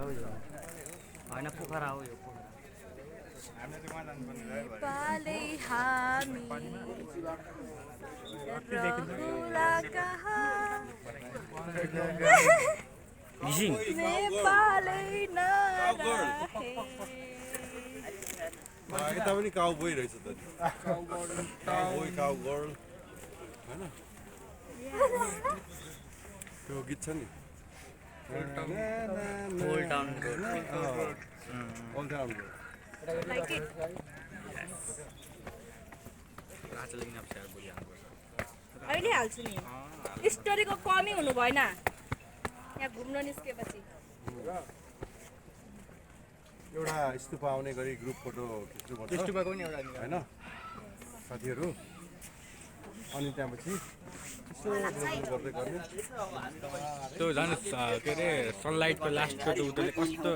होइन पोखरा हो यो पोखरा नेपालै हामी रहुला कहाँ घिसिङ नेपालै नरहे यता पनि काउबोय रहेछ त काउबोय काउगर्ल हैन त्यो गीत छ नि old town road old town road like it अहिले हाल्छु नि स्टोरीको कमी हुनु भएन यहाँ घुम्न निस्केपछि एउटा स्तुपा आउने गरी ग्रुप फोटो खिच्नुपर्छ स्तुपाको पनि एउटा हैन साथीहरू अनि त्यसपछि यसो गर्दै गर्ने त्यो झन् के अरे सनलाइटको लास्टको त्यो कस्तो